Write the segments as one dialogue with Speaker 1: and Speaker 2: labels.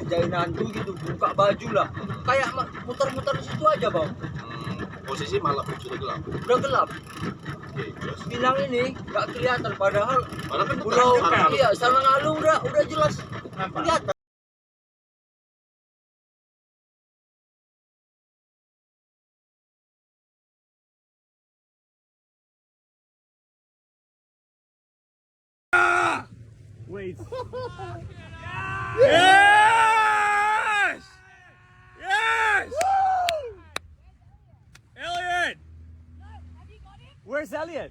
Speaker 1: Jainantu gitu, buka baju lah, kayak muter-muter di situ aja bang.
Speaker 2: Posisi malam sudah gelap.
Speaker 1: Udah gelap.
Speaker 2: Oke, terus.
Speaker 1: Bilang ini nggak kelihatan, padahal
Speaker 2: Kan
Speaker 1: pulau
Speaker 2: terang.
Speaker 1: iya Sarangalu udah jelas kelihatan.
Speaker 3: Wait. Yes! Yes! Elliot! Where's Elliot?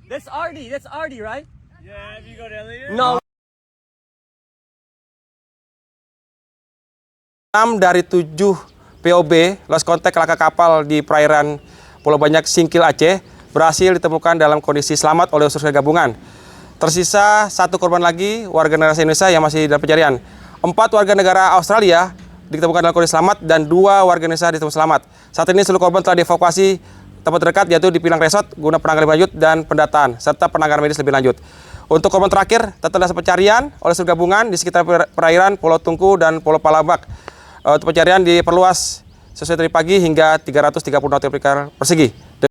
Speaker 3: That's Artie. That's Artie, right? Yeah, have you got Elliot?
Speaker 1: No.
Speaker 4: 6 dari 7 POB lost contact laka kapal di perairan Pulau Banyak, Singkil, Aceh berhasil ditemukan dalam kondisi selamat oleh unsur gabungan. Tersisa 1 korban lagi warga negara Indonesia yang masih dalam pencarian. 4 warga negara Australia ditemukan dalam kondisi selamat dan 2 warga Indonesia ditemukan selamat. Saat ini seluruh korban telah dievakuasi tempat terdekat yaitu di Pilang Resort guna penanganan lebih lanjut dan pendataan serta penanganan medis lebih lanjut. Untuk korban terakhir tetap pencarian oleh seluruh gabungan di sekitar perairan Pulau Tungku dan Pulau Palabak. Untuk pencarian diperluas sesuai dari pagi hingga 330 nautical persegi.